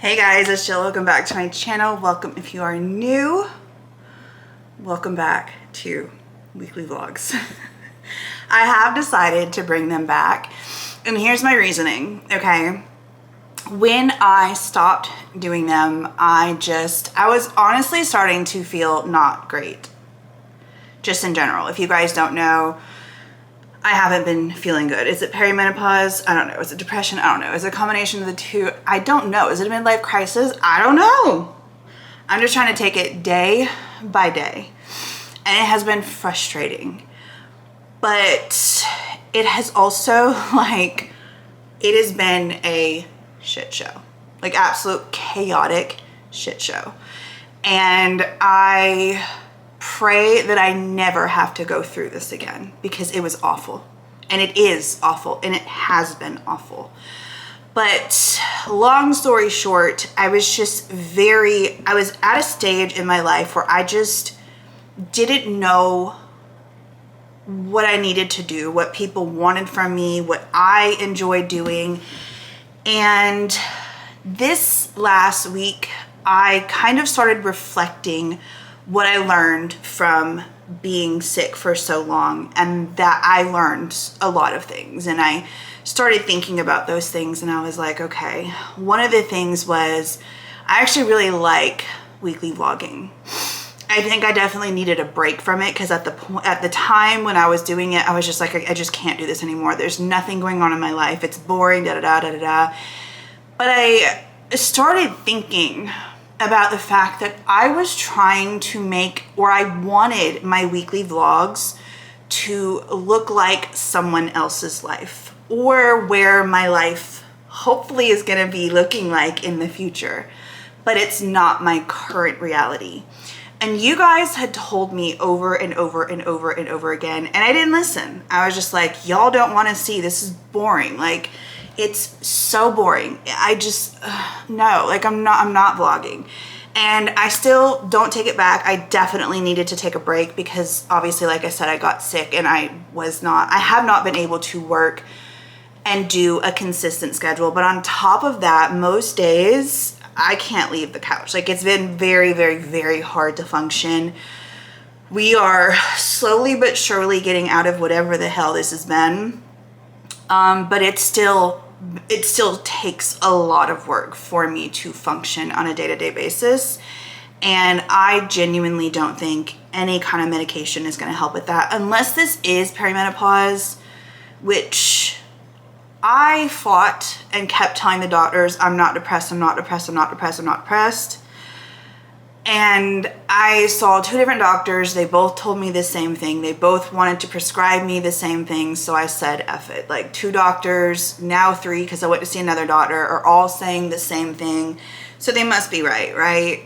Hey guys, it's Jill. Welcome back to my channel. Welcome if you are new. Welcome back to weekly vlogs. I have decided to bring them back, and here's my reasoning, okay? When I stopped doing them, I was honestly starting to feel not great. Just in general. If you guys don't know, I haven't been feeling good. Is it perimenopause? I don't know. Is it depression? I don't know. Is it a combination of the two? I don't know. Is it a midlife crisis? I don't know. I'm just trying to take it day by day. And it has been frustrating. But it has also, it has been a shit show. Like, absolute chaotic shit show. And I pray that I never have to go through this again, because it was awful, and it is awful, and it has been awful. But long story short, I was at a stage in my life where I just didn't know what I needed to do, what people wanted from me, what I enjoyed doing. And this last week, I kind of started reflecting what I learned from being sick for so long, and that I learned a lot of things, and I started thinking about those things, and I was like, okay, one of the things was I actually really like weekly vlogging. I think I definitely needed a break from it, because at the time when I was doing it, I was just like, I just can't do this anymore. There's nothing going on in my life. It's boring, da da da da da. But I started thinking about the fact that I was trying to I wanted my weekly vlogs to look like someone else's life, or where my life hopefully is going to be looking like in the future. But it's not my current reality. And you guys had told me over and over and over and over again, and I didn't listen. I was just like, y'all don't want to see, this is boring. Like, it's so boring. I just, no, like I'm not vlogging. And I still don't take it back. I definitely needed to take a break, because obviously, like I said, I got sick, and I have not been able to work and do a consistent schedule. But on top of that, most days I can't leave the couch. Like, it's been very, very, very hard to function. We are slowly but surely getting out of whatever the hell this has been. But it still takes a lot of work for me to function on a day-to-day basis. And I genuinely don't think any kind of medication is going to help with that, unless this is perimenopause, which I fought and kept telling the doctors, I'm not depressed, I'm not depressed, I'm not depressed, I'm not depressed. And I saw two different doctors. They both told me the same thing. They both wanted to prescribe me the same thing. So I said, F it. Like, two doctors, now three, because I went to see another doctor, are all saying the same thing. So they must be right?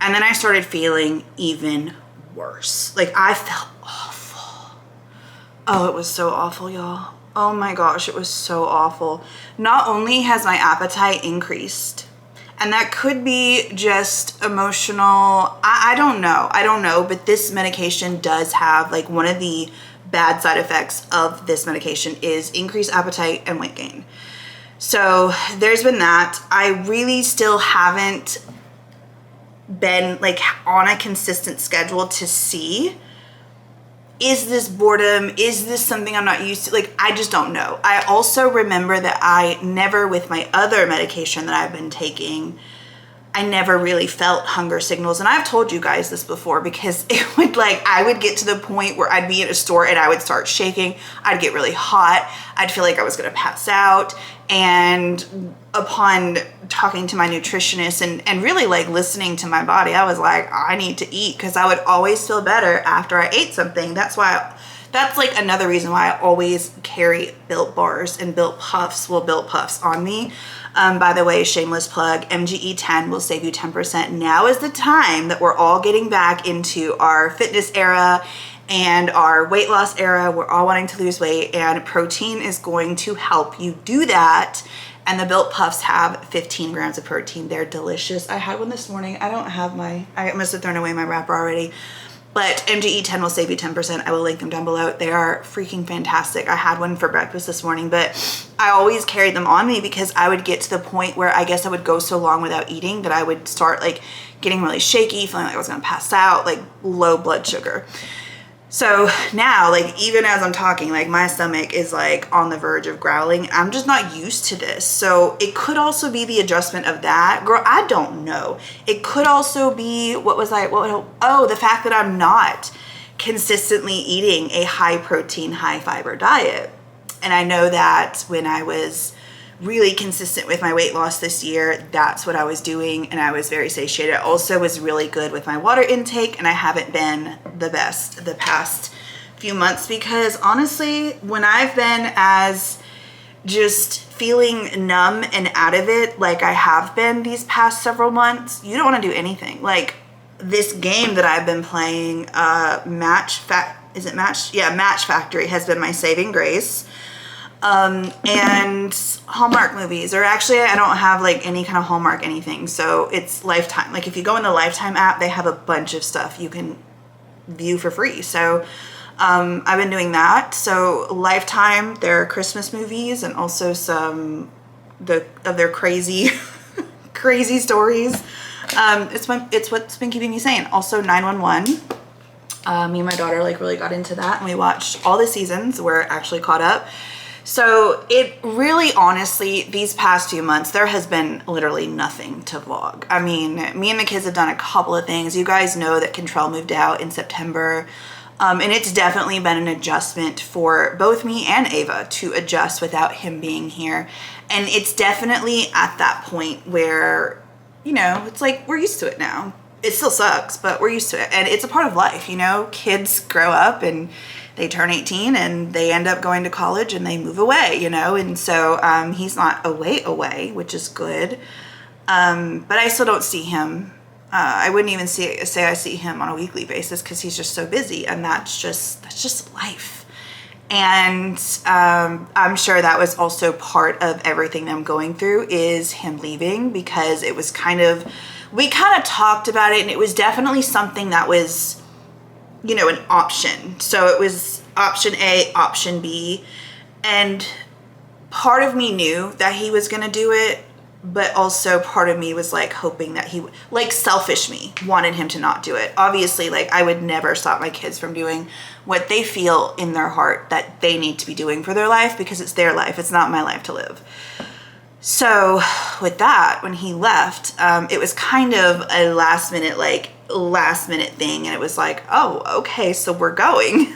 And then I started feeling even worse. Like, I felt awful. Oh, it was so awful, y'all. Oh my gosh, it was so awful. Not only has my appetite increased, and that could be just emotional. I don't know, but this medication does have, like, one of the bad side effects of this medication is increased appetite and weight gain. So there's been that. I really still haven't been, like, on a consistent schedule to see, is this boredom? Is this something I'm not used to? Like, I just don't know. I also remember that I never, with my other medication that I've been taking, I never really felt hunger signals. And I've told you guys this before, because it would, like, I would get to the point where I'd be in a store and I would start shaking. I'd get really hot. I'd feel like I was going to pass out. And upon talking to my nutritionist and really, like, listening to my body, I was like, I need to eat, because I would always feel better after I ate something. That's like another reason why I always carry Built bars and Built Puffs on me. By the way, shameless plug, MGE10 will save you 10%. Now is the time that we're all getting back into our fitness era and our weight loss era. We're all wanting to lose weight, and protein is going to help you do that. And the Built Puffs have 15 grams of protein. They're delicious. I had one this morning. I must have thrown away my wrapper already. But MGE10 will save you 10%. I will link them down below. They are freaking fantastic. I had one for breakfast this morning, but I always carried them on me because I would get to the point where I guess I would go so long without eating that I would start like getting really shaky, feeling like I was gonna pass out, like low blood sugar. So now, like, even as I'm talking, like, my stomach is like on the verge of growling. I'm just not used to this. So it could also be the adjustment of that. Girl, I don't know. It could also be, the fact that I'm not consistently eating a high protein, high fiber diet. And I know that when I was really consistent with my weight loss this year, that's what I was doing, and I was very satiated. I also was really good with my water intake, and I haven't been the best the past few months because honestly, when I've been as just feeling numb and out of it like I have been these past several months, you don't want to do anything. Like this game that I've been playing, Match Factory has been my saving grace. And Hallmark movies, or actually I don't have like any kind of Hallmark anything, so it's Lifetime. Like if you go in the Lifetime app, they have a bunch of stuff you can view for free. So I've been doing that. So Lifetime, their Christmas movies, and also some of their crazy crazy stories. It's what's been keeping me sane. Also 911. Me and my daughter like really got into that, and we watched all the seasons. We're actually caught up. So it really, honestly, these past few months, there has been literally nothing to vlog. I mean, me and the kids have done a couple of things. You guys know that Contrell moved out in September. And it's definitely been an adjustment for both me and Ava to adjust without him being here. And it's definitely at that point where, you know, it's like we're used to it now. It still sucks, but we're used to it. And it's a part of life, you know? Kids grow up and they turn 18 and they end up going to college and they move away, you know? And so he's not away, which is good. But I still don't see him. I wouldn't even say I see him on a weekly basis because he's just so busy, and that's just life. And I'm sure that was also part of everything that I'm going through is him leaving, because it was we kind of talked about it, and it was definitely something that was, you know, an option. So it was option A, option B, and part of me knew that he was going to do it, but also part of me was like hoping that he, like selfish me, wanted him to not do it. Obviously, like I would never stop my kids from doing what they feel in their heart that they need to be doing for their life, because it's their life. It's not my life to live. So with that, when he left, it was kind of a last minute thing. And it was like, oh, okay, so we're going.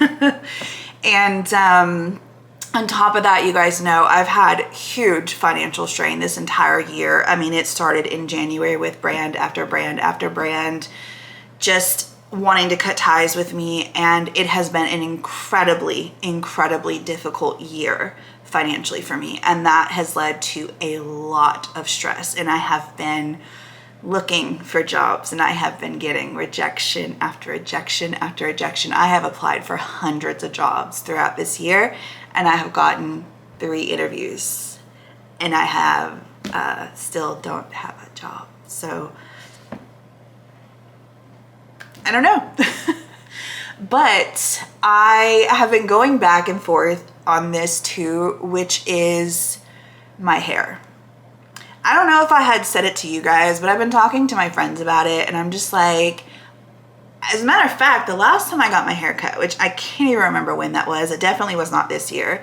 And on top of that, you guys know I've had huge financial strain this entire year. I mean, it started in January with brand after brand after brand just wanting to cut ties with me. And it has been an incredibly, incredibly difficult year financially for me. And that has led to a lot of stress. And I have been looking for jobs, and I have been getting rejection after rejection after rejection. I have applied for hundreds of jobs throughout this year, and I have gotten 3 interviews, and I have still don't have a job. So I don't know. But I have been going back and forth on this too, which is my hair. I don't know if I had said it to you guys, but I've been talking to my friends about it, and I'm just like, as a matter of fact, the last time I got my hair cut, which I can't even remember when that was, it definitely was not this year,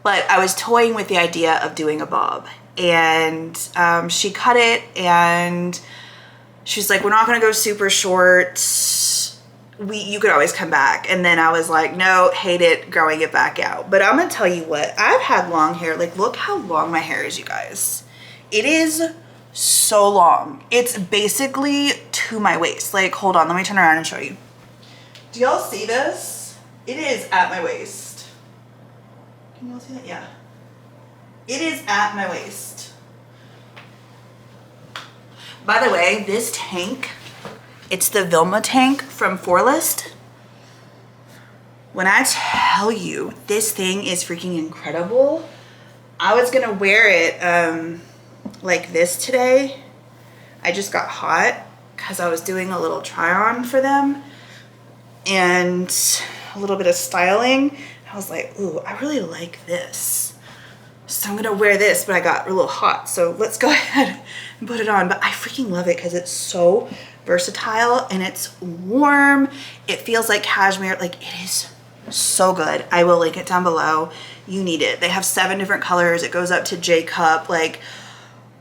but I was toying with the idea of doing a bob. And she cut it, and she's like, we're not gonna go super short. You could always come back. And then I was like, no, hate it, growing it back out. But I'm gonna tell you what, I've had long hair. Like, look how long my hair is, you guys. It is so long. It's basically to my waist. Like, hold on, let me turn around and show you. Do y'all see this? It is at my waist. Can y'all see that? Yeah. It is at my waist. By the way, this tank, it's the Vilma tank from Forlist. When I tell you this thing is freaking incredible, I was gonna wear it like this today. I just got hot because I was doing a little try on for them. and a little bit of styling. I was like, ooh, I really like this. So I'm gonna wear this, but I got a little hot. So let's go ahead and put it on. But I freaking love it because it's so versatile and it's warm. It feels like cashmere. Like, it is so good. I will link it down below. You need it. They have 7 different colors. It goes up to J cup. Like,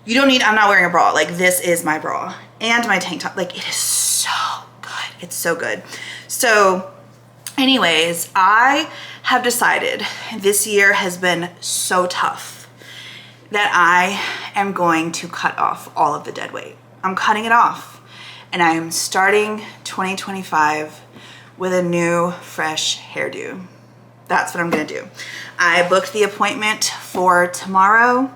you don't need, I'm not wearing a bra. Like, this is my bra and my tank top. Like, it is so good. It's so good. So anyways, I have decided this year has been so tough that I am going to cut off all of the dead weight. I'm cutting it off, and I am starting 2025 with a new fresh hairdo. That's what I'm gonna do. I booked the appointment for tomorrow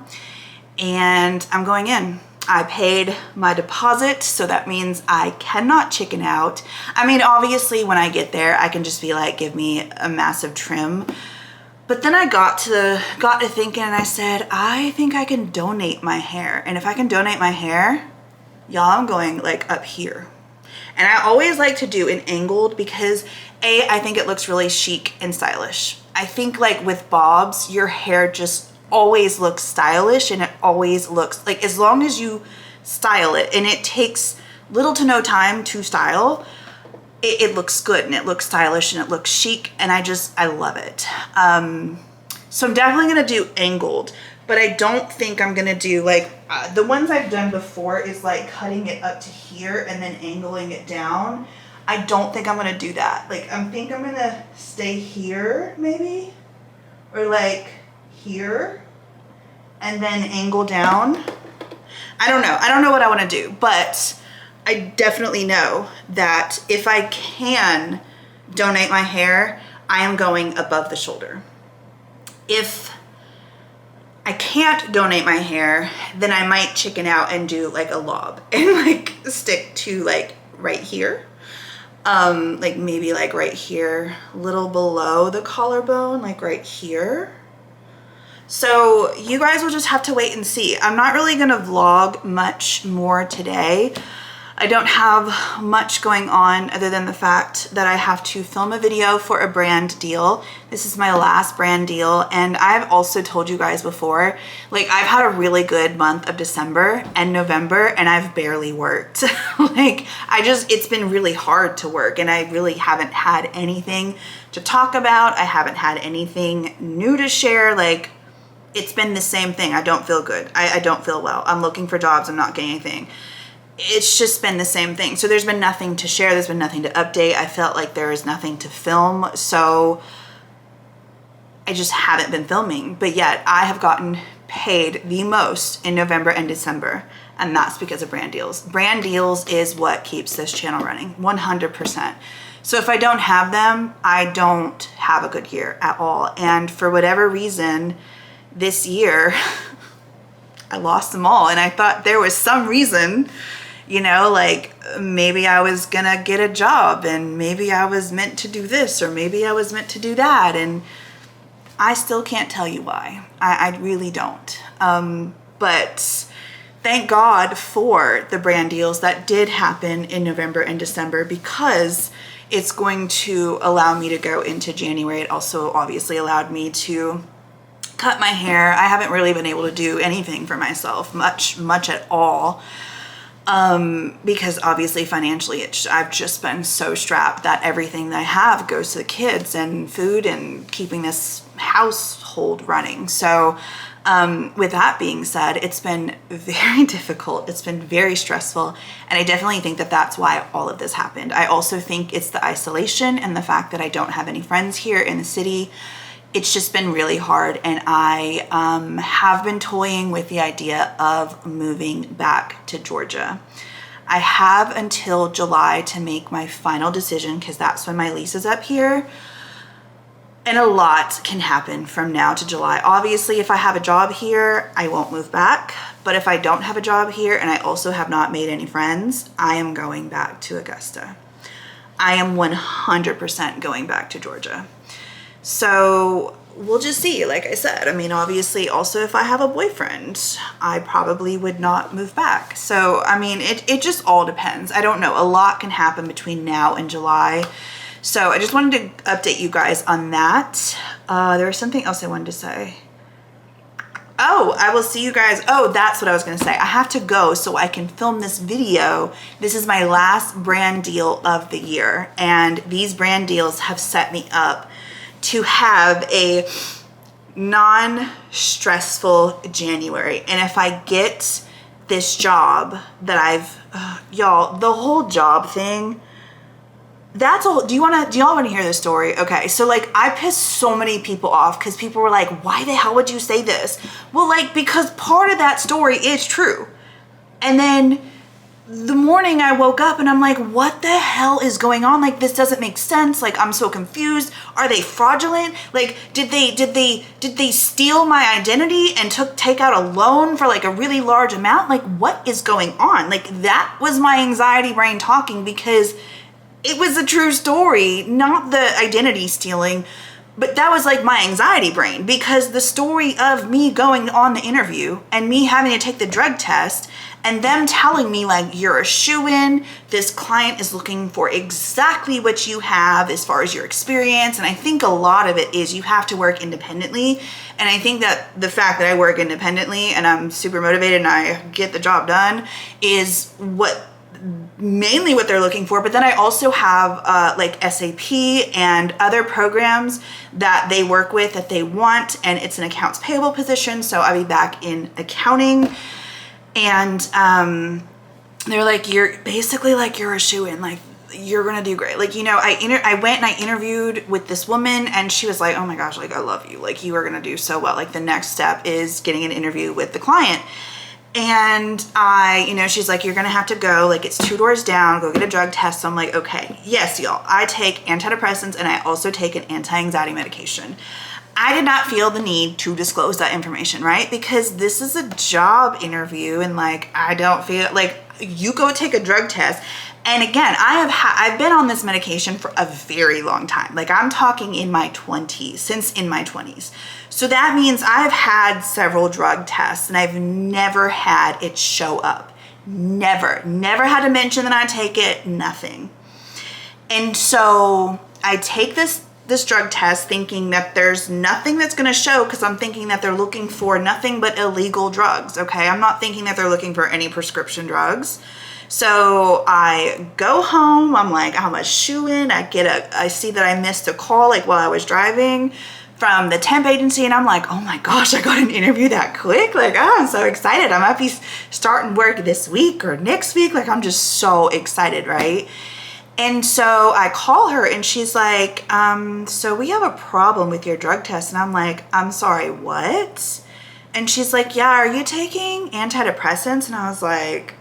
and I'm going in. I paid my deposit, so that means I cannot chicken out. I mean, obviously when I get there, I can just be like, give me a massive trim. But then I got to thinking, and I said, I think I can donate my hair. And if I can donate my hair, y'all, I'm going like up here. And I always like to do an angled because I think it looks really chic and stylish. I think like with bobs, your hair just always looks stylish, and it always looks like, as long as you style it, and it takes little to no time to style, it looks good and it looks stylish and it looks chic, and I love it. So I'm definitely gonna do angled, but I don't think I'm gonna do like, the ones I've done before is like cutting it up to here and then angling it down. I don't think I'm gonna do that. Like, I think I'm gonna stay here maybe, or like here and then angle down. I don't know. I don't know what I want to do, but I definitely know that if I can donate my hair, I am going above the shoulder. If I can't donate my hair, then I might chicken out and do like a lob and like stick to like right here. Like maybe like right here, a little below the collarbone, like right here. So you guys will just have to wait and see. I'm not really gonna vlog much more today. I don't have much going on other than the fact that I have to film a video for a brand deal. This is my last brand deal, and I've also told you guys before, like, I've had a really good month of December and November, and I've barely worked. Like, it's been really hard to work, and I really haven't had anything to talk about. I haven't had anything new to share. Like, it's been the same thing. I don't feel good. I don't feel well. I'm looking for jobs. I'm not getting anything. It's just been the same thing. So there's been nothing to share. There's been nothing to update. I felt like there is nothing to film. So I just haven't been filming. But yet I have gotten paid the most in November and December. And that's because of brand deals. Brand deals is what keeps this channel running, 100%. So if I don't have them, I don't have a good year at all. And for whatever reason, this year, I lost them all. And I thought there was some reason, you know, like maybe I was gonna get a job, and maybe I was meant to do this, or maybe I was meant to do that. And I still can't tell you why. I really don't. But thank God for the brand deals that did happen in November and December, because it's going to allow me to go into January. It also obviously allowed me to cut my hair. I haven't really been able to do anything for myself, much at all, because obviously financially I've just been so strapped that everything that I have goes to the kids and food and keeping this household running. So with that being said, it's been very difficult. It's been very stressful. And I definitely think that that's why all of this happened. I also think it's the isolation and the fact that I don't have any friends here in the city. It's just been really hard, and I have been toying with the idea of moving back to Georgia. I have until July to make my final decision, because that's when my lease is up here, and a lot can happen from now to July. Obviously, if I have a job here, I won't move back, but if I don't have a job here and I also have not made any friends, I am going back to Augusta. I am 100% going back to Georgia. So we'll just see. Like I said, I mean, obviously also if I have a boyfriend, I probably would not move back. So, I mean, it just all depends. I don't know. A lot can happen between now and July. So I just wanted to update you guys on that. There was something else I wanted to say. Oh, I will see you guys. Oh, that's what I was going to say. I have to go so I can film this video. This is my last brand deal of the year. And these brand deals have set me up to have a non-stressful January. And if I get this job that y'all, the whole job thing, that's all. Do y'all want to hear this story? Okay. So like I pissed so many people off because people were like, why the hell would you say this? Well, like, because part of that story is true. And then the morning I woke up and I'm like, what the hell is going on? Like, this doesn't make sense. Like, I'm so confused. Are they fraudulent? Like, did they steal my identity and take out a loan for like a really large amount? Like, what is going on? Like, that was my anxiety brain talking, because it was a true story, not the identity stealing, but that was like my anxiety brain, because the story of me going on the interview and me having to take the drug test and them telling me like, you're a shoo-in, this client is looking for exactly what you have as far as your experience. And I think a lot of it is you have to work independently. And I think that the fact that I work independently and I'm super motivated and I get the job done is mainly what they're looking for. But then I also have like SAP and other programs that they work with that they want, and it's an accounts payable position, so I'll be back in accounting. And they're like, you're basically like, you're a shoo-in, like you're gonna do great. Like, you know, I went and I interviewed with this woman and she was like, oh my gosh, like I love you, like you are gonna do so well. Like the next step is getting an interview with the client. And she's like, you're gonna have to go, like it's 2 doors down, go get a drug test. So I'm like, okay, yes, y'all, I take antidepressants and I also take an anti-anxiety medication. I did not feel the need to disclose that information, right? Because this is a job interview, and like, I don't feel like you go take a drug test. And again, I've been on this medication for a very long time. Like I'm talking since in my 20s. So that means I've had several drug tests and I've never had it show up. Never had to mention that I take it, nothing. And so I take this drug test thinking that there's nothing that's gonna show, because I'm thinking that they're looking for nothing but illegal drugs, okay? I'm not thinking that they're looking for any prescription drugs. So I go home, I'm like, I'm a shoo-in. I see that I missed a call like while I was driving from the temp agency, and I'm like, oh my gosh, I got an interview that quick. Like, oh, I'm so excited. I might be starting work this week or next week. Like, I'm just so excited, right? And so I call her and she's like, so we have a problem with your drug test. And I'm like, I'm sorry, what? And she's like, yeah, are you taking antidepressants? And I was like,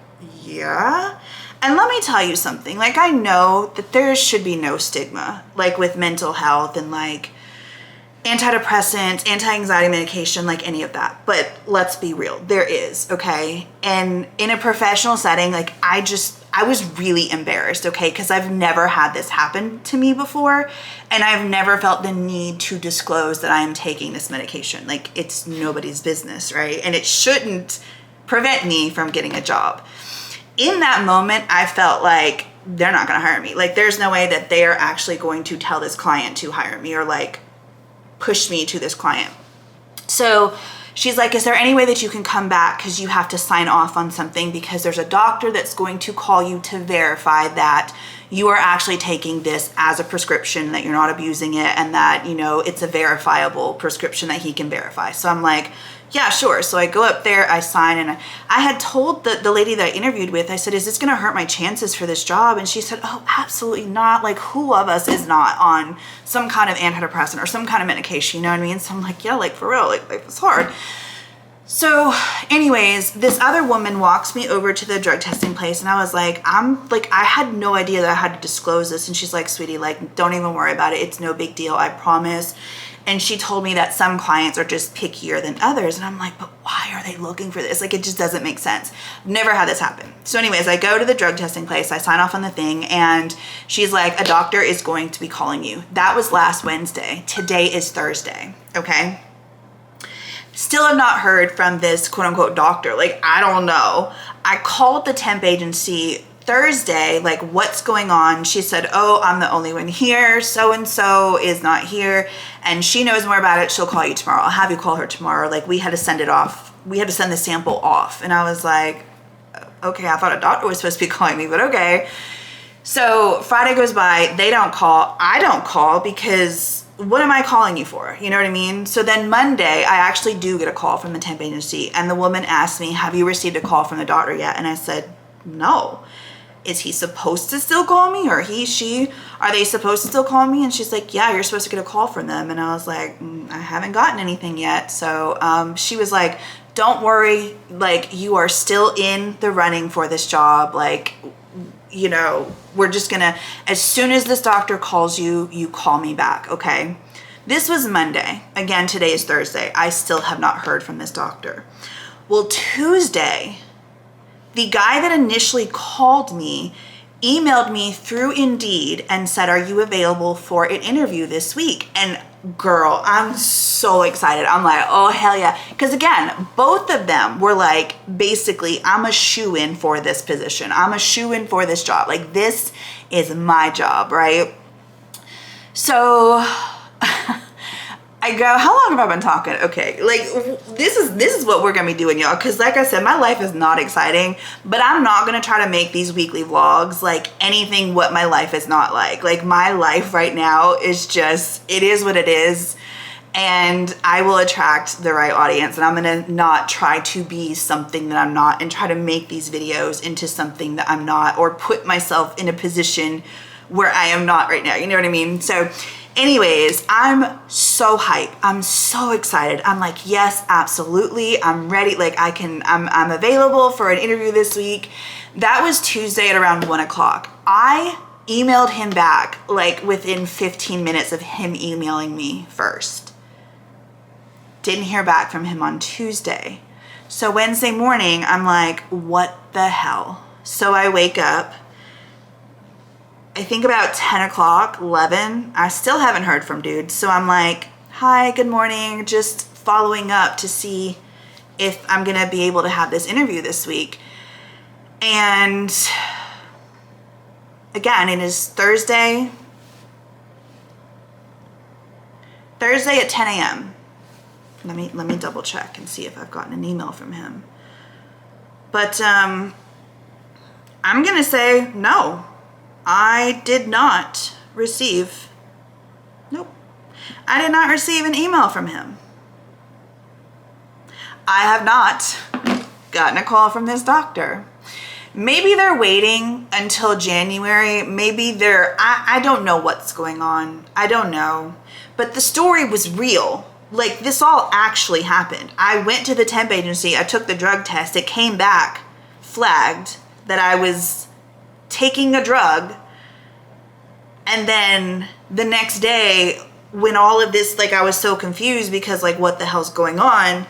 yeah. And let me tell you something, like I know that there should be no stigma like with mental health and like antidepressants, anti-anxiety medication, like any of that. But let's be real, there is, okay? And in a professional setting, like I was really embarrassed, okay? Because I've never had this happen to me before, and I've never felt the need to disclose that I am taking this medication. Like it's nobody's business, right? And it shouldn't prevent me from getting a job. In that moment, I felt like they're not gonna hire me. Like there's no way that they are actually going to tell this client to hire me or like push me to this client. So she's like, is there any way that you can come back, because you have to sign off on something, because there's a doctor that's going to call you to verify that you are actually taking this as a prescription, that you're not abusing it, and that, you know, it's a verifiable prescription that he can verify. So I'm like, yeah, sure. So I go up there, I sign, and I had told the lady that I interviewed with, I said, is this going to hurt my chances for this job? And she said, oh, absolutely not. Like, who of us is not on some kind of antidepressant or some kind of medication, you know what I mean? So I'm like, yeah, like for real, like it's hard. So anyways, this other woman walks me over to the drug testing place, and I was like, I had no idea that I had to disclose this. And she's like, sweetie, like, don't even worry about it. It's no big deal, I promise. And she told me that some clients are just pickier than others. And I'm like, but why are they looking for this? Like, it just doesn't make sense. Never had this happen. So anyways, I go to the drug testing place, I sign off on the thing, and she's like, a doctor is going to be calling you. That was last Wednesday. Today is Thursday, okay? Still have not heard from this quote unquote doctor. Like, I don't know. I called the temp agency Thursday, like, what's going on? She said, oh, I'm the only one here. So-and-so is not here. And she knows more about it. She'll call you tomorrow. I'll have you call her tomorrow. Like, we had to send it off. We had to send the sample off. And I was like, okay, I thought a doctor was supposed to be calling me, but okay. So Friday goes by, they don't call, I don't call, because what am I calling you for? You know what I mean? So then Monday, I actually do get a call from the temp agency, and the woman asked me, have you received a call from the doctor yet? And I said, no. Is he supposed to still call me, or he, she, are they supposed to still call me? And she's like, yeah, you're supposed to get a call from them. And I was like, I haven't gotten anything yet. So she was like, don't worry, like, you are still in the running for this job. Like, you know, we're just gonna, as soon as this doctor calls you, you call me back, okay? This was Monday. Again, today is Thursday. I still have not heard from this doctor. Well, Tuesday, the guy that initially called me emailed me through Indeed and said, are you available for an interview this week? And girl, I'm so excited. I'm like, oh, hell yeah. Because again, both of them were like, basically, I'm a shoo-in for this position. I'm a shoo-in for this job. Like, this is my job, right? So I go, how long have I been talking? Okay, like, this is what we're gonna be doing, y'all, because like I said, my life is not exciting, but I'm not gonna try to make these weekly vlogs like anything what my life is not like. Like, my life right now is just, it is what it is, and I will attract the right audience, and I'm gonna not try to be something that I'm not and try to make these videos into something that I'm not, or put myself in a position where I am not right now, you know what I mean? So anyways, I'm so hyped. I'm so excited. I'm like, yes, absolutely. I'm ready. Like, I'm available for an interview this week. That was Tuesday at around 1 o'clock. I emailed him back like within 15 minutes of him emailing me first. Didn't hear back from him on Tuesday. So Wednesday morning, I'm like, what the hell? So I wake up, I think about 10 o'clock, 11, I still haven't heard from dude. So I'm like, hi, good morning. Just following up to see if I'm gonna be able to have this interview this week. And again, it is Thursday at 10 a.m. Let me double check and see if I've gotten an email from him. But I'm gonna say no. I did not receive, nope, I did not receive an email from him. I have not gotten a call from this doctor. Maybe they're waiting until January. Maybe I don't know what's going on. I don't know. But the story was real. Like, this all actually happened. I went to the temp agency. I took the drug test. It came back flagged that I was taking a drug, and then the next day when all of this, like, I was so confused because, like, what the hell's going on,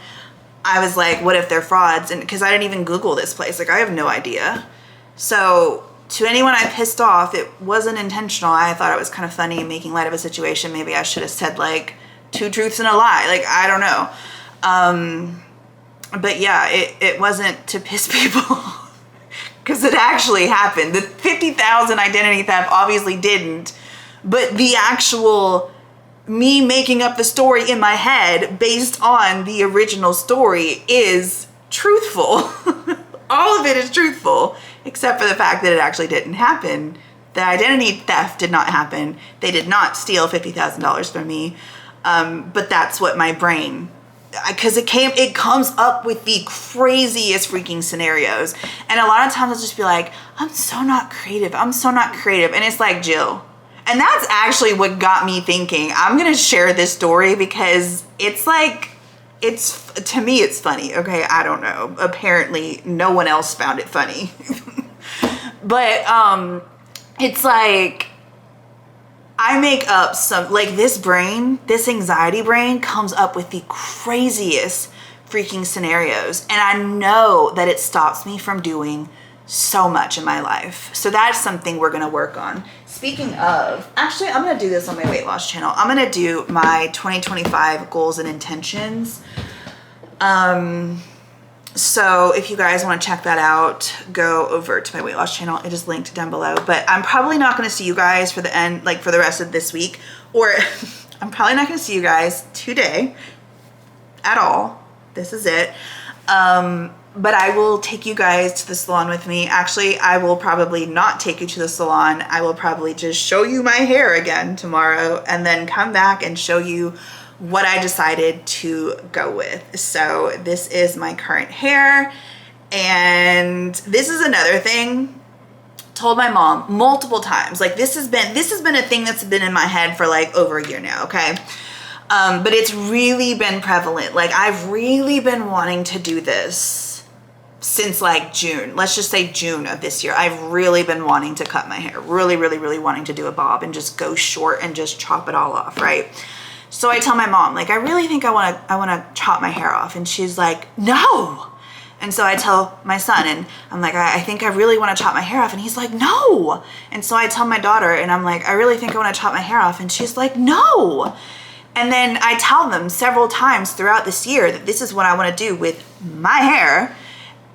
I was like, what if they're frauds? And because I didn't even Google this place, like, I have no idea. So to anyone I pissed off, it wasn't intentional. I thought it was kind of funny and making light of a situation. Maybe I should have said like 2 truths and a lie, like, I don't know. But yeah, it wasn't to piss people off. Because it actually happened. The 50,000 identity theft obviously didn't, but the actual me making up the story in my head based on the original story is truthful. All of it is truthful, except for the fact that it actually didn't happen. The identity theft did not happen. They did not steal $50,000 from me. But that's what my brain, because it comes up with the craziest freaking scenarios. And a lot of times I'll just be like, I'm so not creative. I'm so not creative. And it's like, Jill. And that's actually what got me thinking, I'm going to share this story because it's like, to me, it's funny. Okay. I don't know. Apparently no one else found it funny, but, it's like, I make up some, like, this anxiety brain comes up with the craziest freaking scenarios. And I know that it stops me from doing so much in my life. So that's something we're going to work on. Speaking of, actually, I'm going to do this on my weight loss channel. I'm going to do my 2025 goals and intentions. So if you guys want to check that out, go over to my weight loss channel. It is linked down below. But I'm probably not going to see you guys for the end, like for the rest of this week, or I'm probably not going to see you guys today at all. This is it. But I will take you guys to the salon with me. Actually, I will probably not take you to the salon. I will probably just show you my hair again tomorrow and then come back and show you what I decided to go with. So this is my current hair. And this is another thing. Told my mom multiple times. Like this has been a thing that's been in my head for like over a year now, okay? But it's really been prevalent. Like I've really been wanting to do this since like June. Let's just say June of this year. I've really been wanting to cut my hair. Really, really, really wanting to do a bob and just go short and just chop it all off, right? So I tell my mom, like, I really think I want to chop my hair off. And she's like, no. And so I tell my son, and I'm like, I think I really want to chop my hair off. And he's like, no. And so I tell my daughter, and I'm like, I really think I want to chop my hair off. And she's like, no. And then I tell them several times throughout this year that this is what I want to do with my hair.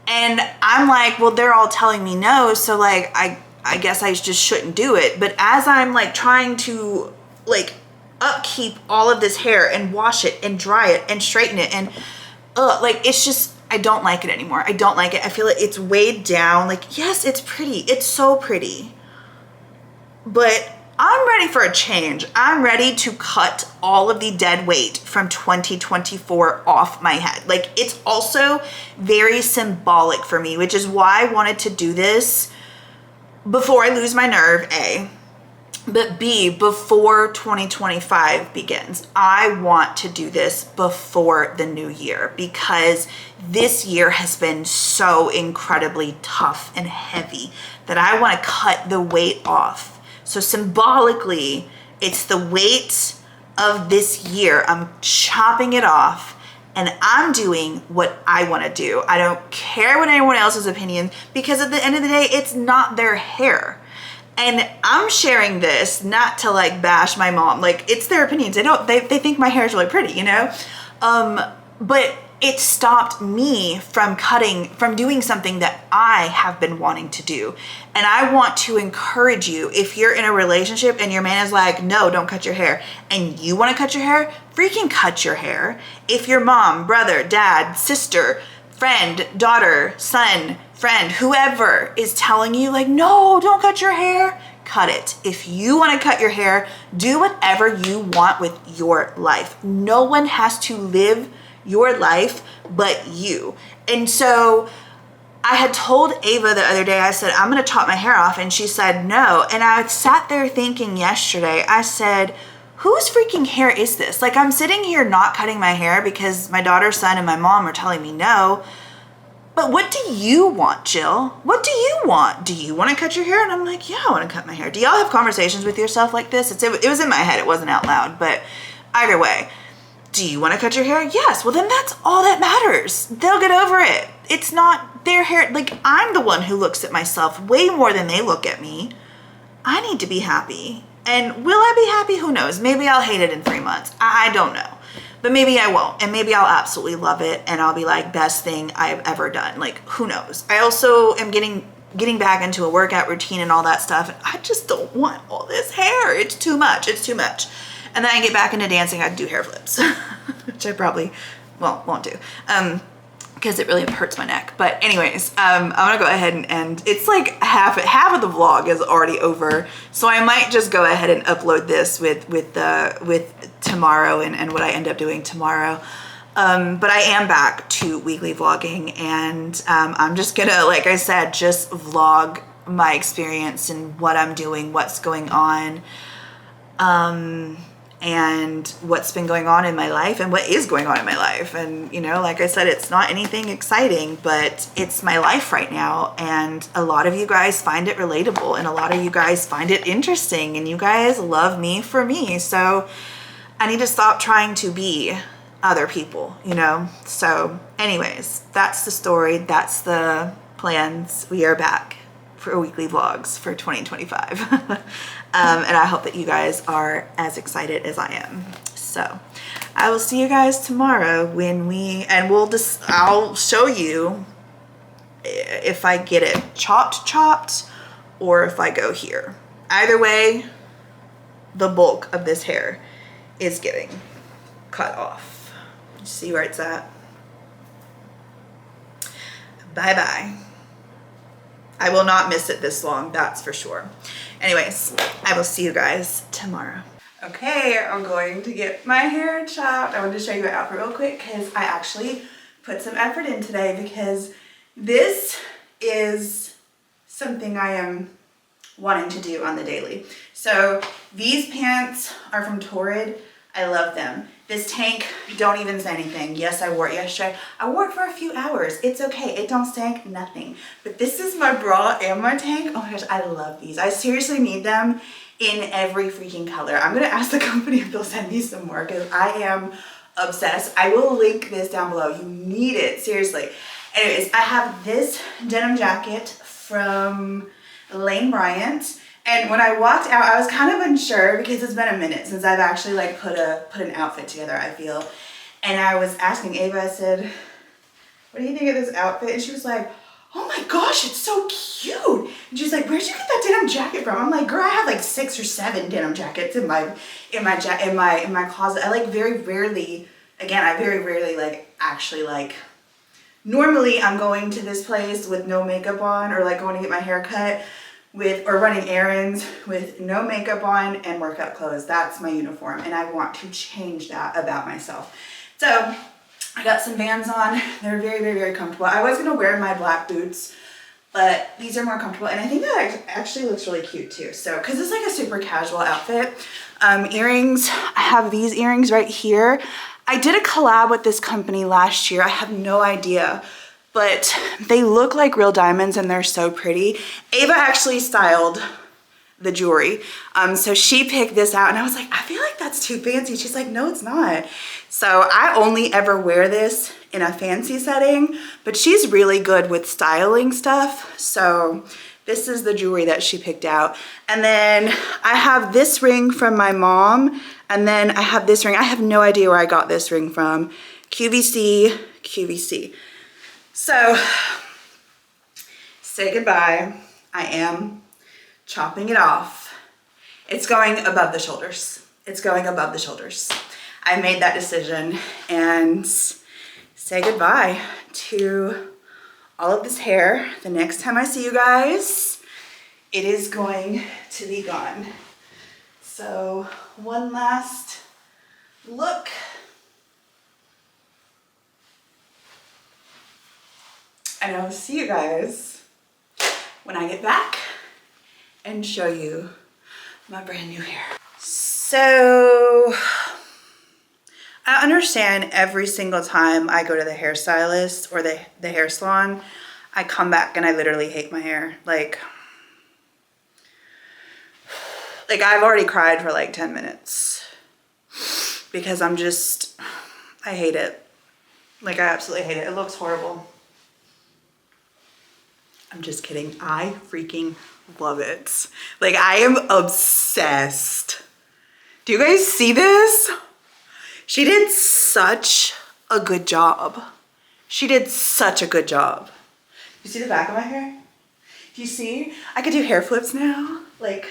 And I'm like, well, they're all telling me no. So like, I guess I just shouldn't do it. But as I'm like trying to like upkeep all of this hair and wash it and dry it and straighten it and like, it's just, I don't like it anymore. I don't like it. I feel like it's weighed down. Like, yes, it's pretty. It's so pretty. But I'm ready for a change. I'm ready to cut all of the dead weight from 2024 off my head. Like, it's also very symbolic for me, which is why I wanted to do this before I lose my nerve, A. But B, before 2025 begins. I want to do this before the new year because this year has been so incredibly tough and heavy that I want to cut the weight off. So symbolically, it's the weight of this year. I'm chopping it off and I'm doing what I want to do. I don't care what anyone else's opinion, because at the end of the day, it's not their hair. And I'm sharing this not to like bash my mom. Like, it's their opinions. They think my hair is really pretty, you know? But it stopped me from doing something that I have been wanting to do. And I want to encourage you, if you're in a relationship and your man is like, no, don't cut your hair, and you want to cut your hair, freaking cut your hair. If your mom, brother, dad, sister, friend, daughter, son, friend, whoever is telling you like, no, don't cut your hair, cut it. If you want to cut your hair, do whatever you want with your life. No one has to live your life but you. And so I had told Ava the other day, I said, I'm going to chop my hair off. And she said, no. And I sat there thinking yesterday, I said, whose freaking hair is this? Like, I'm sitting here not cutting my hair because my daughter, son, and my mom are telling me no. But what do you want, Jill? What do you want? Do you want to cut your hair? And I'm like, yeah, I want to cut my hair. Do y'all have conversations with yourself like this? It was in my head. It wasn't out loud. But either way, do you want to cut your hair? Yes. Well, then that's all that matters. They'll get over it. It's not their hair. Like, I'm the one who looks at myself way more than they look at me. I need to be happy. And will I be happy? Who knows? Maybe I'll hate it in 3 months. I don't know. But maybe I won't. And maybe I'll absolutely love it. And I'll be like, best thing I've ever done. Like, who knows? I also am getting back into a workout routine and all that stuff. And I just don't want all this hair. It's too much. It's too much. And then I get back into dancing, I'd do hair flips, which I probably, won't do, because it really hurts my neck. But anyways, I'm gonna go ahead and it's like half of the vlog is already over. So I might just go ahead and upload this with tomorrow and what I end up doing tomorrow. But I am back to weekly vlogging, and I'm just gonna, like I said, just vlog my experience and what I'm doing, what's going on. And what's been going on in my life and what is going on in my life. And, you know, like I said, it's not anything exciting, but it's my life right now. And a lot of you guys find it relatable, and a lot of you guys find it interesting, and you guys love me for me. So I need to stop trying to be other people, you know? So anyways, that's the story. That's the plans. We are back for weekly vlogs for 2025. And I hope that you guys are as excited as I am. So, I will see you guys tomorrow when I'll show you if I get it chopped or if I go here. Either way, the bulk of this hair is getting cut off. See where it's at? Bye bye. I will not miss it this long, that's for sure. Anyways, I will see you guys tomorrow. Okay, I'm going to get my hair chopped. I wanted to show you my outfit real quick because I actually put some effort in today because this is something I am wanting to do on the daily. So these pants are from Torrid. I love them. This tank, don't even say anything. Yes, I wore it yesterday. I wore it for a few hours. It's okay. It don't stink, nothing. But this is my bra and my tank. Oh my gosh, I love these. I seriously need them in every freaking color. I'm gonna ask the company if they'll send me some more because I am obsessed. I will link this down below. You need it, seriously. Anyways, I have this denim jacket from Lane Bryant. And when I walked out, I was kind of unsure because it's been a minute since I've actually like put an outfit together, I feel. And I was asking Ava, I said, what do you think of this outfit? And she was like, oh my gosh, it's so cute. And she's like, where'd you get that denim jacket from? I'm like, girl, I have like 6 or 7 denim jackets in my closet. I like very rarely like actually like, normally I'm going to this place with no makeup on or like going to get my hair cut or running errands with no makeup on and workout clothes. That's my uniform and I want to change that about myself. So I got some Vans on. They're very comfortable. I was gonna wear my black boots, but these are more comfortable and I think that actually looks really cute too. So, cause it's like a super casual outfit. Earrings, I have these earrings right here. I did a collab with this company last year. I have no idea, but they look like real diamonds and they're so pretty. Ava actually styled the jewelry. So she picked this out and I was like, I feel like that's too fancy. She's like, no, it's not. So I only ever wear this in a fancy setting, but she's really good with styling stuff. So this is the jewelry that she picked out. And then I have this ring from my mom. And then I have this ring. I have no idea where I got this ring from. QVC. So, say goodbye. I am chopping it off. It's going above the shoulders. It's going above the shoulders. I made that decision and say goodbye to all of this hair. The next time I see you guys, it is going to be gone. So, one last look. And I will see you guys when I get back and show you my brand new hair. So I understand every single time I go to the hairstylist or the hair salon, I come back and I literally hate my hair. Like I've already cried for like 10 minutes because I hate it. Like I absolutely hate it. It looks horrible. I'm just kidding. I freaking love it. Like I am obsessed. Do you guys see this? She did such a good job. She did such a good job. You see the back of my hair? Do you see? I could do hair flips now. Like,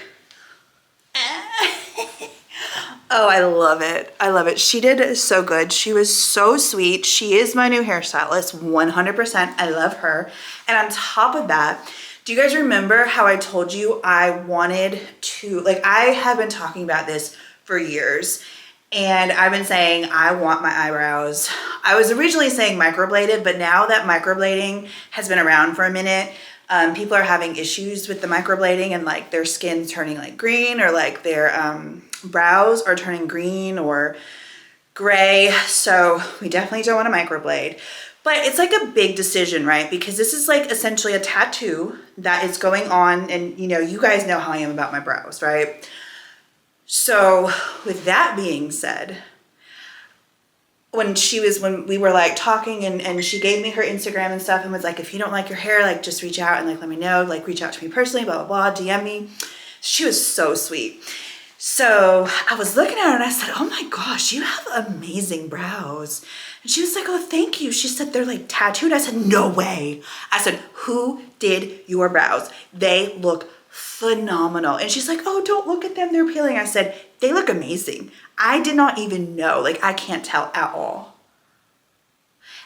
oh, I love it. I love it. She did so good. She was so sweet. She is my new hairstylist, 100%. I love her. And on top of that, do you guys remember how I told you I wanted to, like I have been talking about this for years and I've been saying I want my eyebrows. I was originally saying microbladed, but now that microblading has been around for a minute, people are having issues with the microblading and like their skin turning like green or like their brows are turning green or gray. So we definitely don't want to microblade. But it's like a big decision, right? Because this is like essentially a tattoo that is going on and you know, you guys know how I am about my brows, right? So with that being said, when we were like talking and she gave me her Instagram and stuff and was like, if you don't like your hair, like just reach out and like let me know, like reach out to me personally, blah, blah, blah, DM me. She was so sweet. So I was looking at her and I said, oh my gosh, you have amazing brows. And she was like, oh, thank you. She said, they're like tattooed. I said, no way. I said, who did your brows? They look phenomenal. And she's like, oh, don't look at them. They're peeling. I said, they look amazing. I did not even know. Like, I can't tell at all.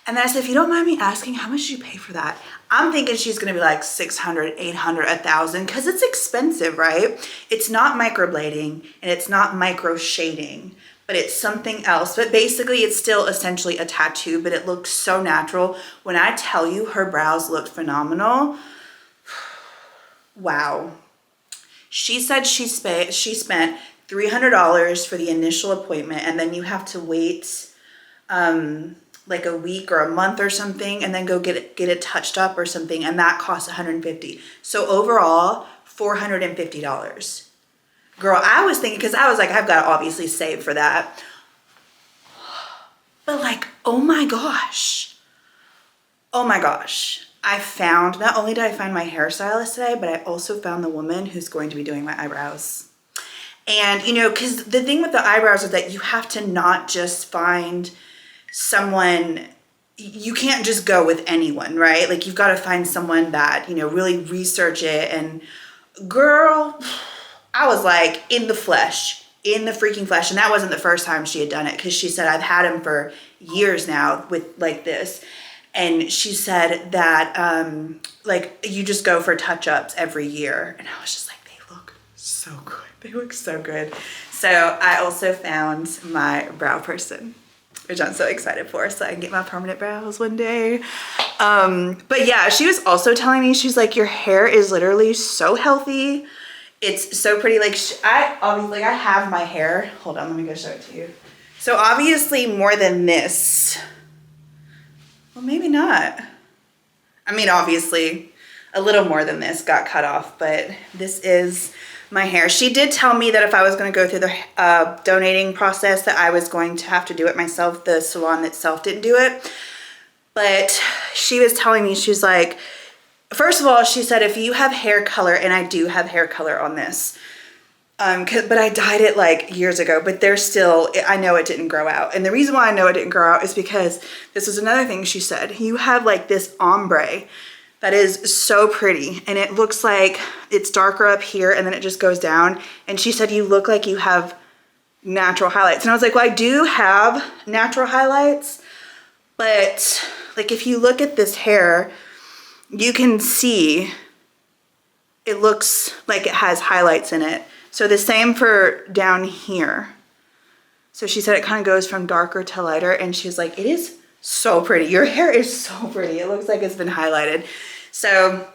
And then I said, if you don't mind me asking, how much did you pay for that? I'm thinking she's gonna be like 600, 800, 1,000, because it's expensive, right? It's not microblading and it's not micro shading, but it's something else. But basically it's still essentially a tattoo, but it looks so natural. When I tell you her brows looked phenomenal, wow. She said she spent $300 for the initial appointment, and then you have to wait like a week or a month or something, and then go get it touched up or something, and that costs $150. So overall, $450. Girl, I was thinking, because I was like, I've got to obviously save for that. But like, oh my gosh. Oh my gosh. I found, not only did I find my hairstylist today, but I also found the woman who's going to be doing my eyebrows. And, you know, because the thing with the eyebrows is that you have to not just find someone, you can't just go with anyone, right? Like, you've got to find someone that, you know, really research it. And girl, I was like in the flesh, in the freaking flesh. And that wasn't the first time she had done it, because she said, I've had him for years now with like this. And she said that like, you just go for touch-ups every year. And I was just like, they look so good. They look so good. So I also found my brow person, which I'm so excited for, so I can get my permanent brows one day. But yeah, she was also telling me, she's like, your hair is literally so healthy. It's so pretty. Like, I have my hair. Hold on, let me go show it to you. So obviously more than this. Well, maybe not. I mean, obviously a little more than this got cut off, but this is my hair. She did tell me that if I was going to go through the donating process, that I was going to have to do it myself. The salon itself didn't do it. But she was telling me, she's like, first of all, she said, if you have hair color, and I do have hair color on this, but I dyed it like years ago, but there's still, I know it didn't grow out. And the reason why I know it didn't grow out is because this is another thing she said. You have like this ombre that is so pretty, and it looks like it's darker up here and then it just goes down. And she said, you look like you have natural highlights. And I was like, well, I do have natural highlights, but like, if you look at this hair, you can see it looks like it has highlights in it. So the same for down here. So she said it kind of goes from darker to lighter, and she's like, it is so pretty. Your hair is so pretty. It looks like it's been highlighted. So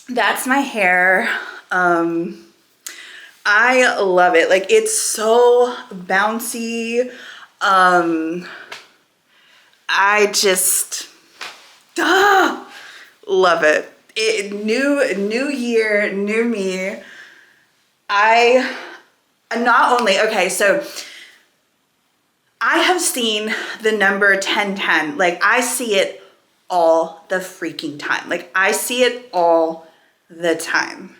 that's my hair. I love it. Like, it's so bouncy. I just love it. New year, new me. Okay, so I have seen the number 1010. Like, I see it all the freaking time. Like, I see it all the time.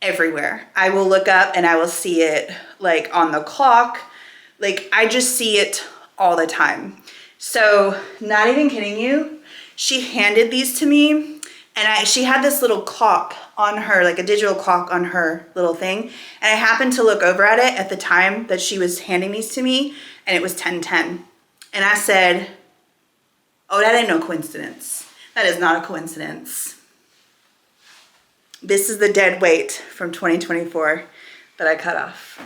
Everywhere. I will look up and I will see it like on the clock. Like, I just see it all the time. So, not even kidding you, she handed these to me, and she had this little clock on her, like a digital clock on her little thing. And I happened to look over at it at the time that she was handing these to me, and it was 10:10. And I said, oh, that ain't no coincidence. That is not a coincidence. This is the dead weight from 2024 that I cut off.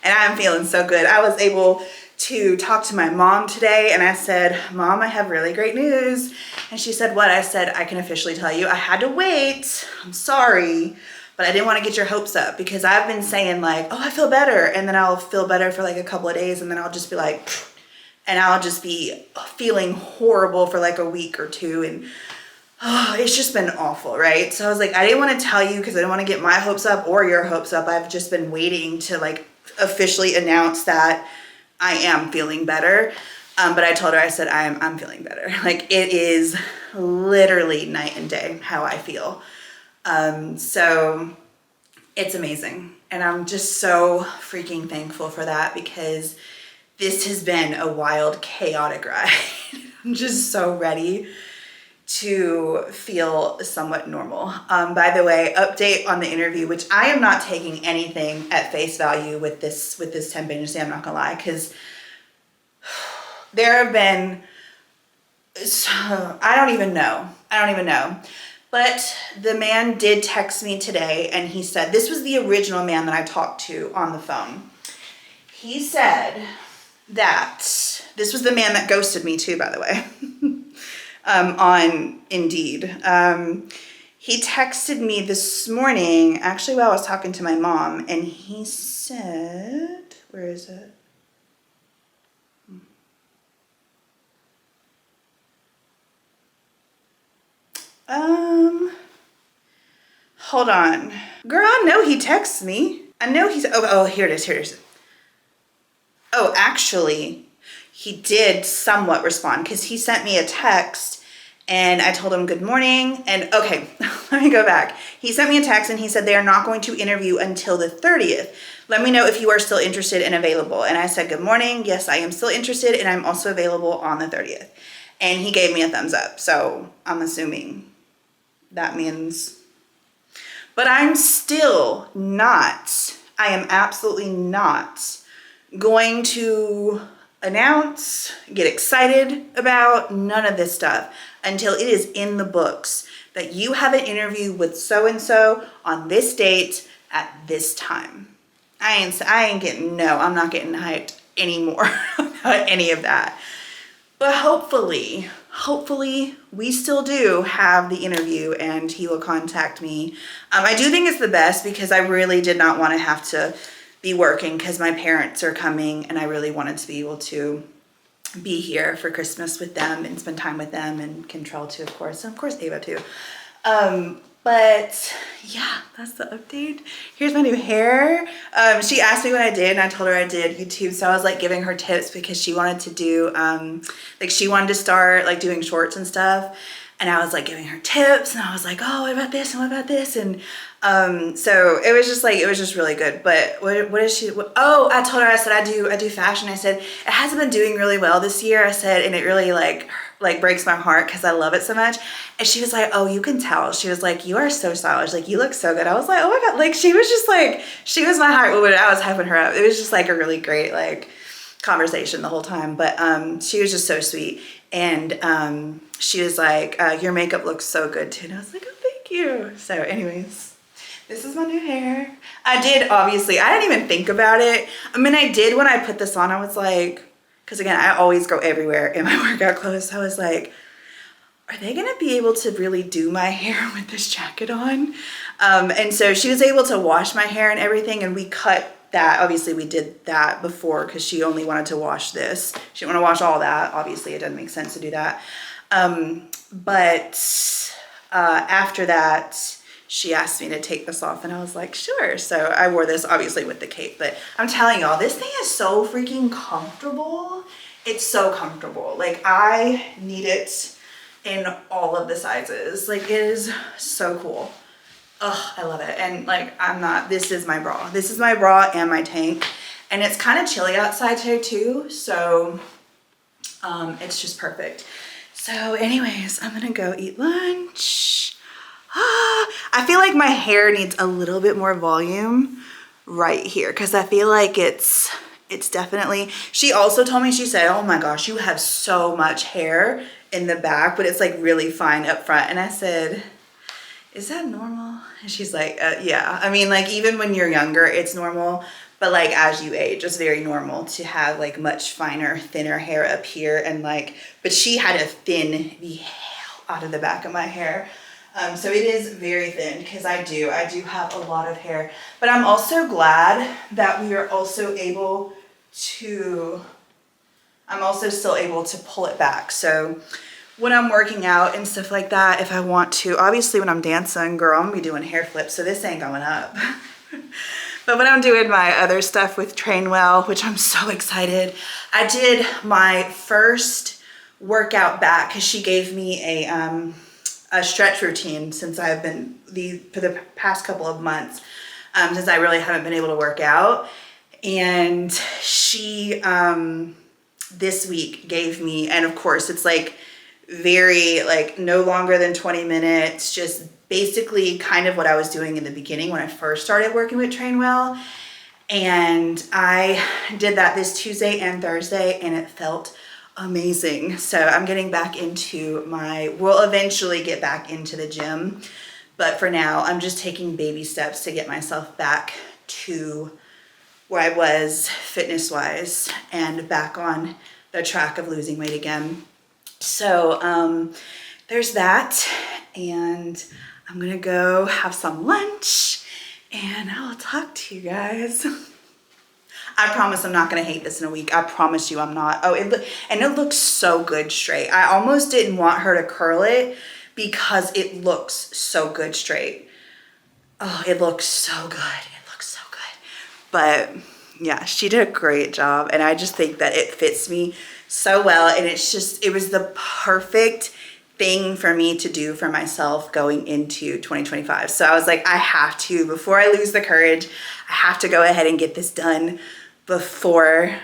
And I'm feeling so good. I was able to talk to my mom today, and I said, Mom, I have really great news. And she said, what? I said, I can officially tell you I had to wait. I'm sorry, but I didn't want to get your hopes up, because I've been saying like, oh, I feel better. And then I'll feel better for like a couple of days, and then I'll just be like, pfft, and I'll just be feeling horrible for like a week or two. And oh, it's just been awful, right? So I was like, I didn't want to tell you because I didn't want to get my hopes up or your hopes up. I've just been waiting to like officially announce that I am feeling better. But I told her, I said, I'm feeling better. Like, it is literally night and day how I feel. So It's amazing. And I'm just so freaking thankful for that, because this has been a wild, chaotic ride. I'm just so ready to feel somewhat normal. By the way, update on the interview, which I am not taking anything at face value with this temp agency, I'm not gonna lie, because there have been, I don't even know. But the man did text me today, and he said, this was the original man that I talked to on the phone. He said that, this was the man that ghosted me too, by the way, on Indeed. He texted me this morning, actually while I was talking to my mom, and he said, where is it? Hold on. Girl, I know he texts me. I know he's, oh, here it is. Oh, actually, he did somewhat respond, because he sent me a text and I told him good morning. And okay, let me go back. He sent me a text and he said they are not going to interview until the 30th. Let me know if you are still interested and available. And I said, good morning. Yes, I am still interested, and I'm also available on the 30th. And he gave me a thumbs up. So I'm assuming that means, but I'm still not, I am absolutely not going to announce, get excited about none of this stuff until it is in the books that you have an interview with so-and-so on this date at this time. I'm not getting hyped anymore about any of that. But hopefully we still do have the interview and he will contact me. I do think it's the best, because I really did not want to have to be working, because my parents are coming and I really wanted to be able to be here for Christmas with them and spend time with them, and Control too, of course, and of course Ava too. But yeah, that's the update. Here's my new hair. She asked me what I did, and I told her I did YouTube. So I was like giving her tips, because she wanted to do, like she wanted to start like doing shorts and stuff. And I was like giving her tips, and I was like, oh, what about this? And what about this? And so it was just really good. But what is she, oh, I told her, I said, I do fashion. I said, it hasn't been doing really well this year. I said, and it really like breaks my heart, because I love it so much. And she was like, oh, you can tell. She was like, you are so stylish. Like, you look so good. I was like, oh my God. Like, she was just like, she was my heart when I was hyping her up. It was just like a really great like conversation the whole time. But she was just so sweet. And she was like, your makeup looks so good too. And I was like, oh, thank you. So anyways, this is my new hair. I didn't even think about it. I mean, I did when I put this on. I was like, because again, I always go everywhere in my workout clothes. So I was like, are they gonna be able to really do my hair with this jacket on? And so she was able to wash my hair and everything, and we cut that. Obviously we did that before, because she only wanted to wash this. She didn't want to wash all that. Obviously it doesn't make sense to do that. But after that, she asked me to take this off, and I was like, sure. So I wore this obviously with the cape, but I'm telling y'all, this thing is so freaking comfortable. It's so comfortable. Like, I need it in all of the sizes. Like, it is so cool. Oh, I love it. And like, this is my bra. This is my bra and my tank. And it's kind of chilly outside today too. So it's just perfect. So anyways, I'm gonna go eat lunch. I feel like my hair needs a little bit more volume right here, because I feel like it's definitely, she also told me, she said, oh my gosh, you have so much hair in the back, but it's like really fine up front. And I said, is that normal? And she's like, yeah. I mean, like, even when you're younger, it's normal, but like as you age, it's very normal to have like much finer, thinner hair up here. And like, but she had to thin the hell out of the back of my hair. So it is very thin, because I do have a lot of hair, but I'm also glad that we are also able to, I'm also still able to pull it back. So when I'm working out and stuff like that, if I want to, obviously when I'm dancing, girl, I'm gonna be doing hair flips, so this ain't going up. But when I'm doing my other stuff with Trainwell, which I'm so excited, I did my first workout back, because she gave me a stretch routine since I've been for the past couple of months. since I really haven't been able to work out. And she this week gave me, and of course it's like very like no longer than 20 minutes, just basically kind of what I was doing in the beginning when I first started working with Train Well. And I did that this Tuesday and Thursday, and it felt amazing. So I'm getting back into we'll eventually get back into the gym, but for now I'm just taking baby steps to get myself back to where I was fitness wise and back on the track of losing weight again. So there's that, and I'm gonna go have some lunch and I'll talk to you guys. I promise I'm not gonna hate this in a week. I promise you I'm not. Oh, and it looks so good straight. I almost didn't want her to curl it because it looks so good straight. Oh, it looks so good. It looks so good. But yeah, she did a great job, and I just think that it fits me so well, and it was the perfect thing for me to do for myself going into 2025. So I was like, I have to, before I lose the courage, I have to go ahead and get this done before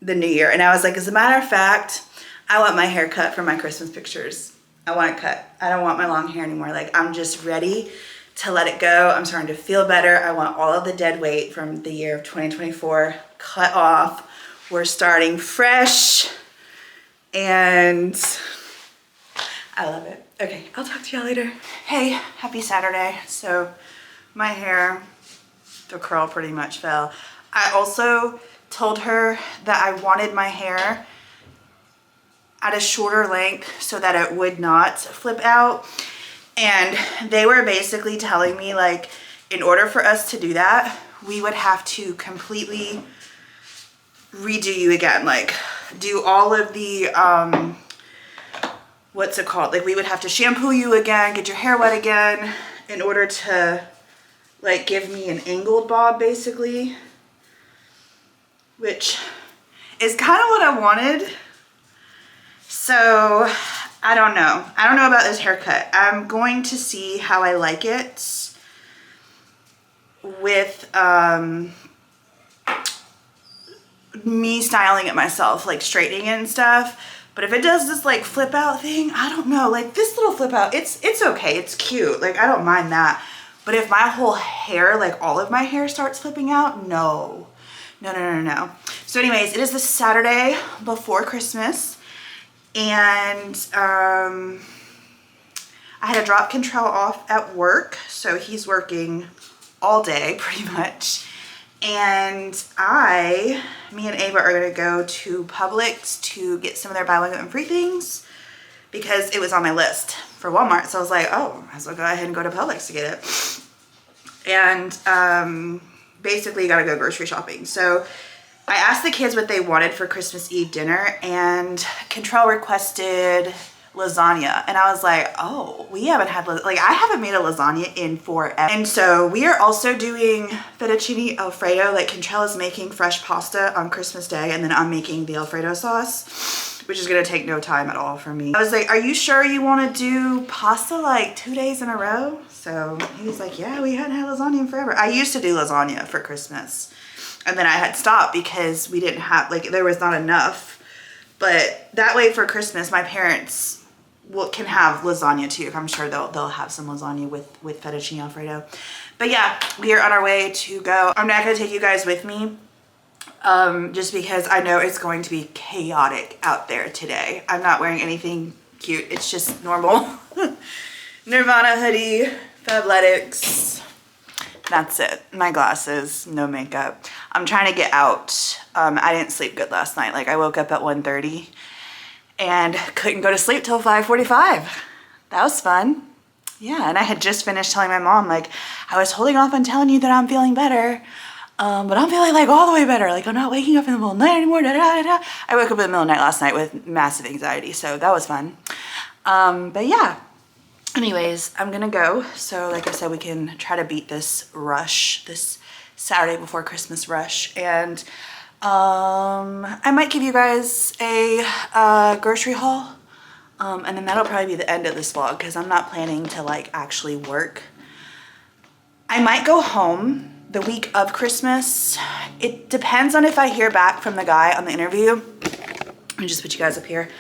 the new year. And I was like, as a matter of fact, I want my hair cut for my Christmas pictures. I want it cut. I don't want my long hair anymore. Like, I'm just ready to let it go. I'm starting to feel better. I want all of the dead weight from the year of 2024 cut off. We're starting fresh, and I love it. Okay, I'll talk to y'all later. Hey, happy Saturday. So my hair, the curl pretty much fell. I also told her that I wanted my hair at a shorter length so that it would not flip out. And they were basically telling me, like, in order for us to do that, we would have to completely redo you again. Like, do all of the, what's it called? Like, we would have to shampoo you again, get your hair wet again in order to, like, give me an angled bob, basically. Which is kind of what I wanted. So I don't know. I don't know about this haircut. I'm going to see how I like it with me styling it myself, like straightening it and stuff. But if it does this like flip out thing, I don't know. Like this little flip out, it's okay. It's cute. Like I don't mind that. But if my whole hair, like all of my hair starts flipping out, no. No, no, no, no. So anyways, it is the Saturday before Christmas. And I had to drop Control off at work. So he's working all day pretty much. And me and Ava are gonna go to Publix to get some of their buy one get one free things because it was on my list for Walmart. So I was like, oh, might as well go ahead and go to Publix to get it. And basically gotta go grocery shopping. So I asked the kids what they wanted for Christmas Eve dinner, and Control requested lasagna. And I was like, oh, we haven't had, like, I haven't made a lasagna in forever. And so we are also doing fettuccine Alfredo. Like, Control is making fresh pasta on Christmas Day, and then I'm making the Alfredo sauce, which is gonna take no time at all for me. I was like, are you sure you wanna do pasta like 2 days in a row? So he was like, yeah, we hadn't had lasagna in forever. I used to do lasagna for Christmas. And then I had stopped because we didn't have, like, there was not enough. But that way for Christmas, my parents can have lasagna too. I'm sure they'll have some lasagna with fettuccine Alfredo. But yeah, we are on our way to go. I'm not gonna take you guys with me just because I know it's going to be chaotic out there today. I'm not wearing anything cute. It's just normal Nirvana hoodie, Fabletics. That's it. My glasses, no makeup. I'm trying to get out. I didn't sleep good last night. Like I woke up at 1:30 and couldn't go to sleep till 5:45. That was fun. Yeah, and I had just finished telling my mom, like, I was holding off on telling you that I'm feeling better, but I'm feeling like all the way better. Like I'm not waking up in the middle of the night anymore. Da, da, da, da. I woke up in the middle of the night last night with massive anxiety, so that was fun. But yeah. Anyways, I'm gonna go. So like I said, we can try to beat this rush, this Saturday before Christmas rush. And I might give you guys a grocery haul. And then that'll probably be the end of this vlog because I'm not planning to like actually work. I might go home the week of Christmas. It depends on if I hear back from the guy on the interview. Let me just put you guys up here.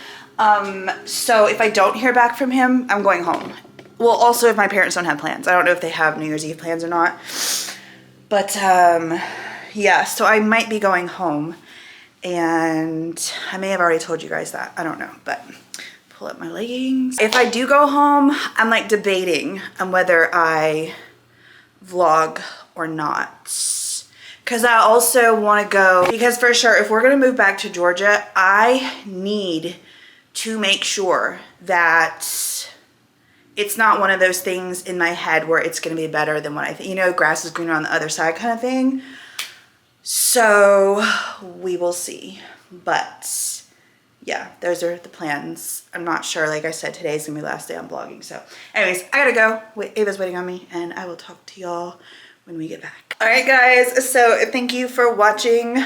So if I don't hear back from him, I'm going home. Well, also if my parents don't have plans. I don't know if they have New Year's Eve plans or not. But yeah, so I might be going home. And I may have already told you guys that. I don't know, but pull up my leggings. If I do go home, I'm like debating on whether I vlog or not. Because I also want to go, because for sure, if we're going to move back to Georgia, I need to make sure that it's not one of those things in my head where it's going to be better than what I think. You know, grass is greener on the other side kind of thing. So we will see. But yeah, those are the plans. I'm not sure. Like I said, today's gonna be the last day I'm vlogging. So anyways, I gotta go. Wait, Ava's waiting on me, and I will talk to y'all when we get back. All right, guys. So thank you for watching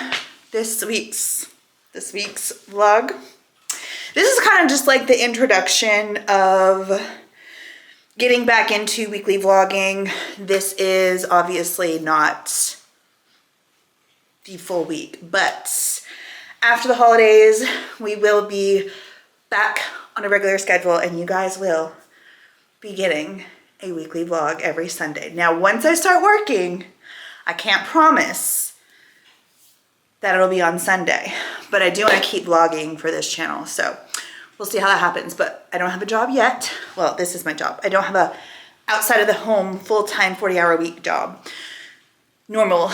this week's vlog. This is kind of just like the introduction of getting back into weekly vlogging. This is obviously not the full week, but after the holidays, we will be back on a regular schedule, and you guys will be getting a weekly vlog every Sunday. Now, once I start working, I can't promise that it'll be on Sunday, but I do want to keep vlogging for this channel, so we'll see how that happens. But I don't have a job yet. Well, this is my job. I don't have a outside of the home full-time 40-hour-a-week job. Normal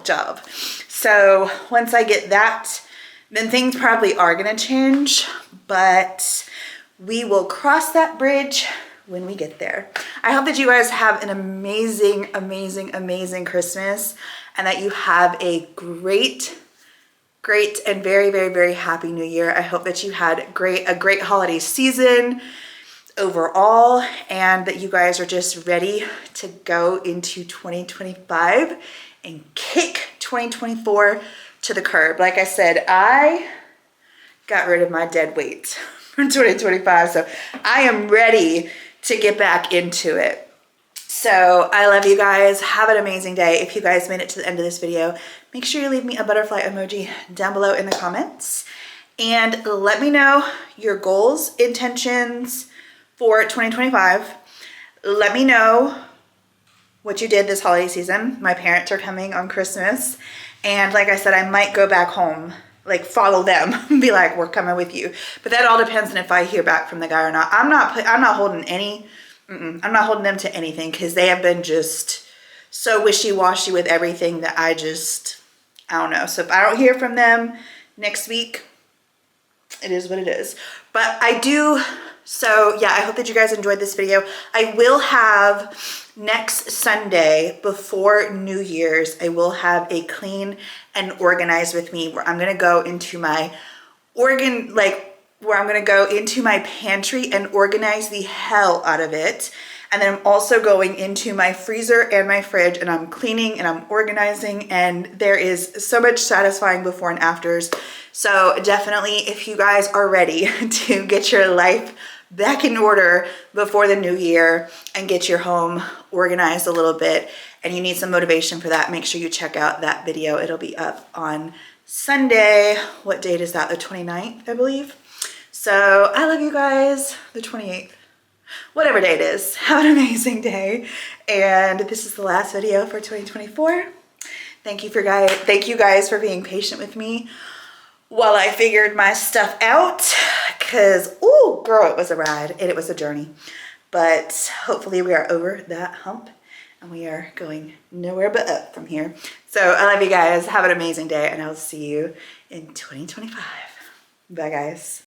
job. So once I get that, then things probably are gonna change, but we will cross that bridge when we get there. I hope that you guys have an amazing, amazing, amazing Christmas, and that you have a great and very, very, very happy new year. I hope that you had a great holiday season overall, and that you guys are just ready to go into 2025 and kick 2024 to the curb. Like I said, I got rid of my dead weight from 2025, so I am ready to get back into it. So I love you guys. Have an amazing day. If you guys made it to the end of this video, make sure you leave me a butterfly emoji down below in the comments, and let me know your goals, intentions for 2025. Let me know what you did this holiday season. My parents are coming on Christmas, and like I said, I might go back home, like follow them and be like, we're coming with you. But that all depends on if I hear back from the guy or not. I'm not holding I'm not holding them to anything, because they have been just so wishy-washy with everything that I don't know. So if I don't hear from them next week, it is what it is. But I do. So yeah, I hope that you guys enjoyed this video. I will have next Sunday before New Year's, I will have a clean and organized with me, where I'm gonna go into my pantry and organize the hell out of it. And then I'm also going into my freezer and my fridge, and I'm cleaning and I'm organizing, and there is so much satisfying before and afters. So definitely, if you guys are ready to get your life back in order before the new year and get your home organized a little bit, and you need some motivation for that, make sure you check out that video. It'll be up on Sunday. What date is that? The 29th, I believe. So I love you guys. The 28th. Whatever day it is. Have an amazing day. And this is the last video for 2024. Thank you guys for being patient with me while I figured my stuff out, because, ooh, girl, it was a ride and it was a journey. But hopefully we are over that hump, and we are going nowhere but up from here. So I love you guys. Have an amazing day, and I'll see you in 2025. Bye, guys.